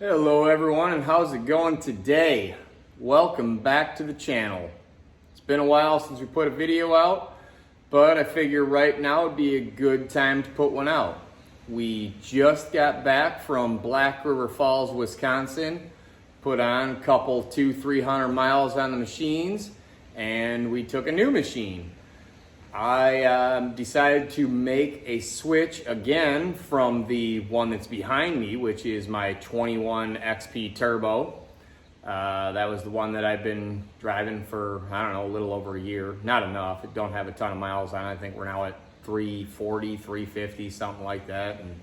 Hello everyone, and how's it going today? Welcome back to the channel. It's been a while since we put a video out, but I figure right now would be a good time to put one out. We just got back from Black River Falls, Wisconsin, put on a couple 200-300 miles on the machines, and we took a new machine. I decided to make a switch again from the one that's behind me, which is my 21 XP Turbo. That was the one that I've been driving for, I don't know, a little over a year. Not enough. It don't have a ton of miles on it. I think we're now at 340, 350, something like that. And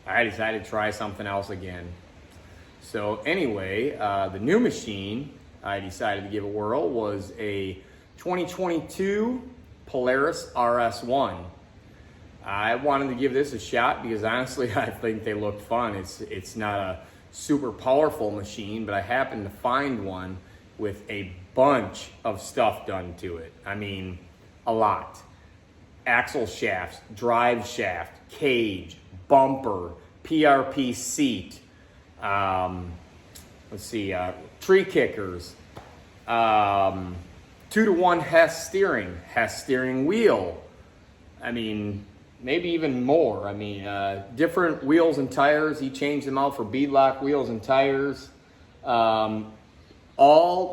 I decided to try something else again. So anyway, the new machine I decided to give a whirl was a 2022 Polaris RS1. I wanted to give this a shot because honestly I think they look fun. It's not a super powerful machine, but I happened to find one with a bunch of stuff done to it. I mean, a lot. Axle shafts, drive shaft, cage, bumper, PRP seat, tree kickers, 2-to-1 Hess steering wheel. I mean, maybe even more. I mean, different wheels and tires. He changed them out for beadlock wheels and tires. All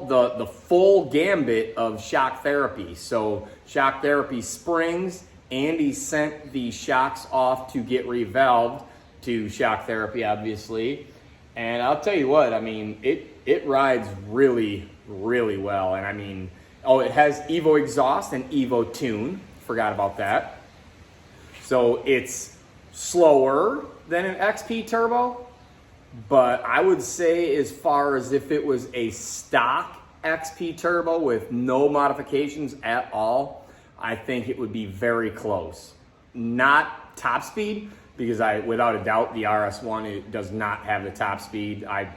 the full gambit of shock therapy. So shock therapy springs, and he sent the shocks off to get revalved to shock therapy, obviously. And I'll tell you what, I mean, it rides really, really well. And I mean, oh, it has Evo exhaust and Evo tune. Forgot about that. So it's slower than an XP Turbo, but I would say as far as if it was a stock XP Turbo with no modifications at all, I think it would be very close. Not top speed, because without a doubt, the RS1, it does not have the top speed. I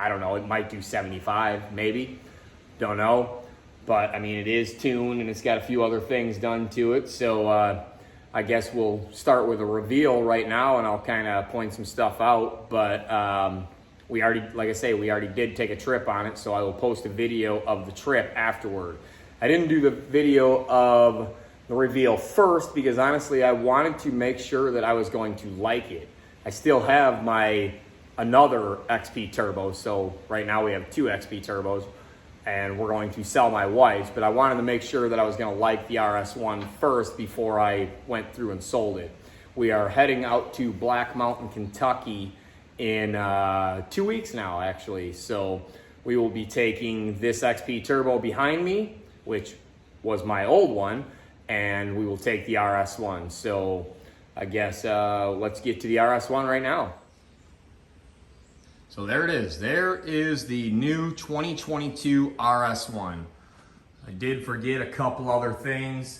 don't know, it might do 75, maybe. Don't know. But I mean, it is tuned and it's got a few other things done to it. So I guess we'll start with a reveal right now, and I'll kind of point some stuff out. But we already did take a trip on it, so I will post a video of the trip afterward. I didn't do the video of the reveal first because honestly, I wanted to make sure that I was going to like it. I still have another XP Turbo, so right now we have 2 XP Turbos. And we're going to sell my wife's, but I wanted to make sure that I was going to like the RS1 first before I went through and sold it. We are heading out to Black Mountain, Kentucky in 2 weeks now, actually. So we will be taking this XP Turbo behind me, which was my old one, and we will take the RS1. So I guess let's get to the RS1 right now. So there it is. There is the new 2022 RS1. I did forget a couple other things.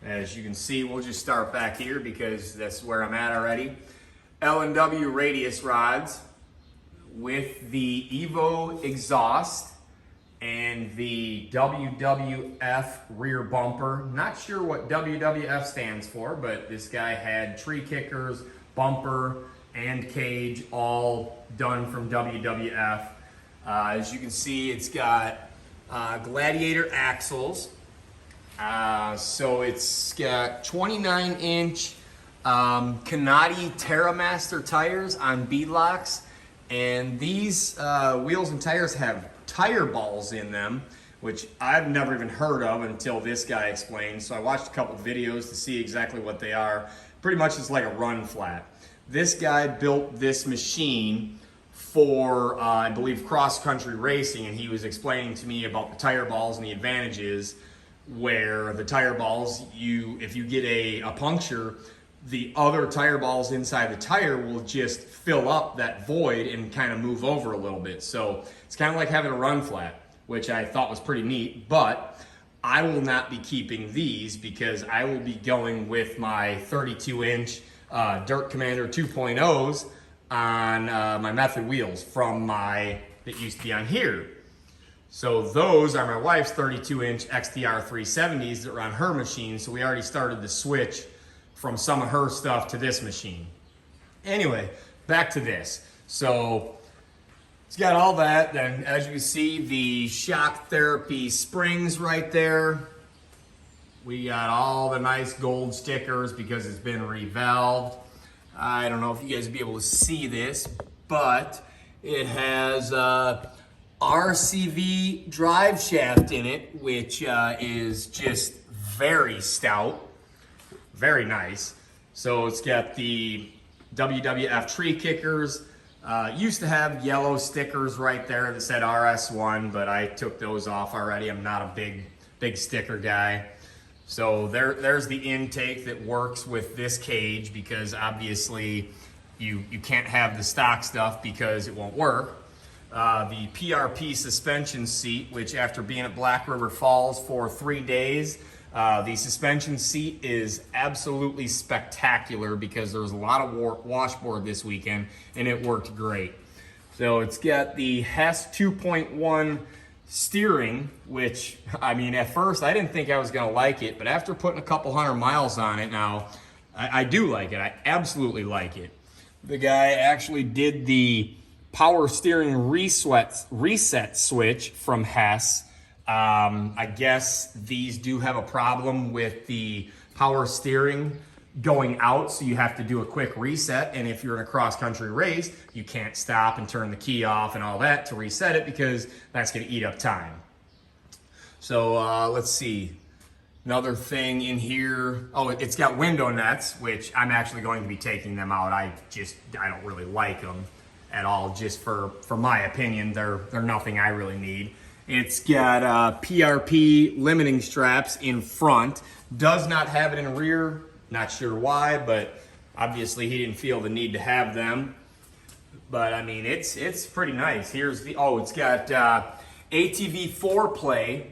As you can see, we'll just start back here because that's where I'm at already. L&W radius rods with the Evo exhaust and the WWF rear bumper. Not sure what WWF stands for, but this guy had tree kickers, bumper, and cage all done from WWF. As you can see, it's got Gladiator axles. So it's got 29-inch Canati TerraMaster tires on beadlocks. And these wheels and tires have tire balls in them, which I've never even heard of until this guy explained. So I watched a couple videos to see exactly what they are. Pretty much it's like a run flat. This guy built this machine for, I believe, cross-country racing, and he was explaining to me about the tire balls and the advantages, where the tire balls, if you get a puncture, the other tire balls inside the tire will just fill up that void and kind of move over a little bit. So it's kind of like having a run flat, which I thought was pretty neat, but I will not be keeping these because I will be going with my 32-inch Dirt Commander 2.0s on my Method wheels from that used to be on here. So those are my wife's 32-inch XTR 370s that were on her machine. So we already started the switch from some of her stuff to this machine. Anyway, back to this. So It's got all that. Then as you see, the shock therapy springs right there. We got all the nice gold stickers because it's been revalved. I don't know if you guys will be able to see this, but it has RCV drive shaft in it, which is just very stout, very nice. So it's got the WWF tree kickers. Used to have yellow stickers right there that said RS1, but I took those off already. I'm not a big sticker guy. So there's the intake that works with this cage, because obviously you can't have the stock stuff because it won't work. The PRP suspension seat, which after being at Black River Falls for 3 days, the suspension seat is absolutely spectacular because there was a lot of washboard this weekend and it worked great. So it's got the Hess 2.1 steering, which, I mean, at first I didn't think I was gonna like it, but after putting a couple 100 miles on it now, I do like it. I absolutely like it. The guy actually did the power steering reset switch from Hess. I guess these do have a problem with the power steering going out, so you have to do a quick reset. And if you're in a cross-country race, you can't stop and turn the key off and all that to reset it, because that's going to eat up time. So let's see. Another thing in here, oh, it's got window nets, which I'm actually going to be taking them out. I don't really like them at all, just for my opinion. They're nothing I really need. It's got PRP limiting straps in front. Does not have it in rear. Not sure why, but obviously he didn't feel the need to have them. But I mean, it's pretty nice. Here's the, oh, it's got ATV 4-play,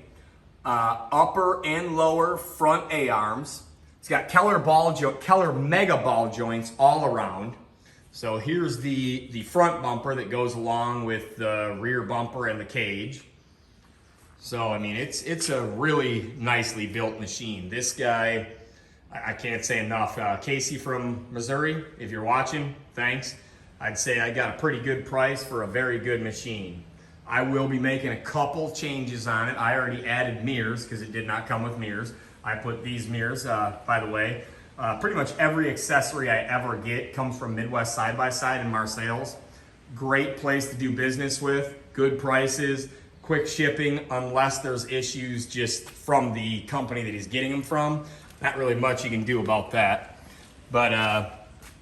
upper and lower front A-arms. It's got Keller mega ball joints all around. So here's the front bumper that goes along with the rear bumper and the cage. So I mean, it's a really nicely built machine. This guy, I can't say enough. Casey from Missouri, if you're watching, thanks. I'd say I got a pretty good price for a very good machine. I will be making a couple changes on it. I already added mirrors because it did not come with mirrors. I put these mirrors, by the way. Pretty much every accessory I ever get comes from Midwest Side by Side in Marseilles. Great place to do business with, good prices, quick shipping, unless there's issues just from the company that he's getting them from. Not really much you can do about that. But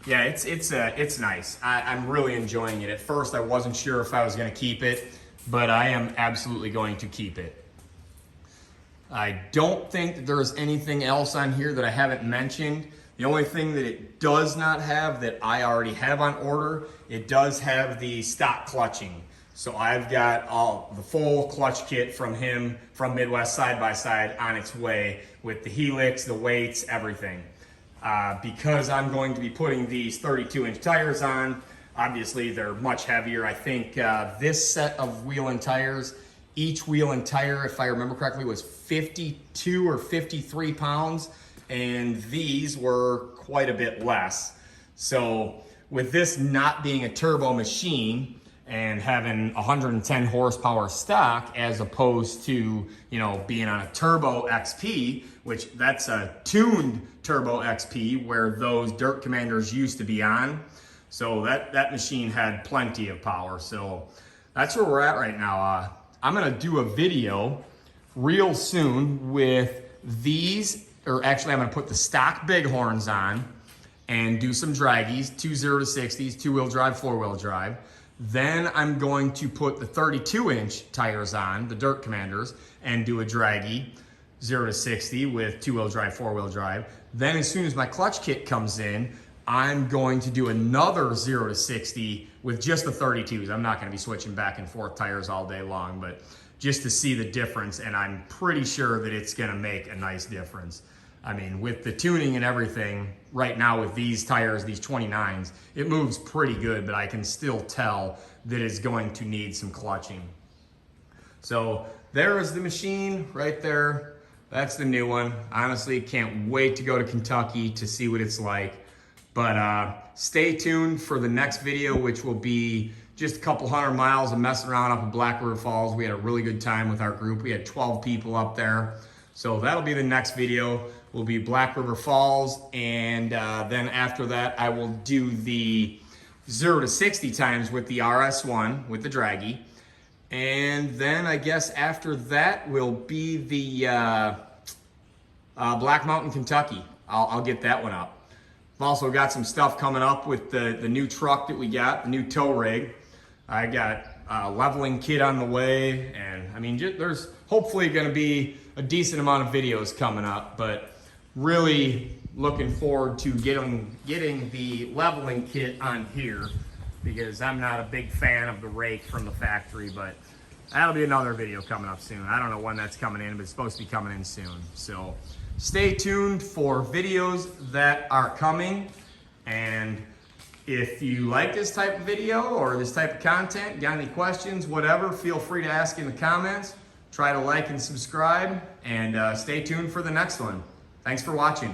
yeah, it's nice. I'm really enjoying it. At first, I wasn't sure if I was going to keep it, but I am absolutely going to keep it. I don't think that there's anything else on here that I haven't mentioned. The only thing that it does not have that I already have on order, it does have the stock clutching. So I've got all the full clutch kit from him, from Midwest Side by Side, on its way with the helix, the weights, everything. Because I'm going to be putting these 32-inch tires on, obviously they're much heavier. I think this set of wheel and tires, each wheel and tire, if I remember correctly, was 52 or 53 pounds, and these were quite a bit less. So with this not being a turbo machine, and having 110 horsepower stock as opposed to, you know, being on a turbo XP, which that's a tuned turbo XP where those Dirt Commanders used to be on. So that machine had plenty of power. So that's where we're at right now. I'm gonna do a video real soon with these, or actually I'm gonna put the stock Bighorns on and do some draggies, 2 0 to 60s, 2-wheel drive, 4-wheel drive. Then I'm going to put the 32-inch tires on, the Dirt Commanders, and do a draggy 0 to 60 with 2-wheel drive, 4-wheel drive. Then as soon as my clutch kit comes in, I'm going to do another 0 to 60 with just the 32s. I'm not going to be switching back and forth tires all day long, but just to see the difference, and I'm pretty sure that it's going to make a nice difference. I mean, with the tuning and everything, right now with these tires, these 29s, it moves pretty good, but I can still tell that it's going to need some clutching. So there is the machine right there. That's the new one. Honestly, can't wait to go to Kentucky to see what it's like. But stay tuned for the next video, which will be just a couple 100 miles of messing around up in Black River Falls. We had a really good time with our group. We had 12 people up there. So that'll be the next video. Will be Black River Falls, and then after that I will do the 0 to 60 times with the RS1 with the draggy. And then I guess after that will be the Black Mountain, Kentucky. I'll get that one up. I've also got some stuff coming up with the new truck that we got, the new tow rig. I got a leveling kit on the way, and I mean, there's hopefully going to be a decent amount of videos coming up, but really looking forward to getting the leveling kit on here, because I'm not a big fan of the rake from the factory, but that'll be another video coming up soon. I don't know when that's coming in, but it's supposed to be coming in soon. So stay tuned for videos that are coming. And if you like this type of video or this type of content, got any questions, whatever, feel free to ask in the comments. Try to like and subscribe, and stay tuned for the next one. Thanks for watching.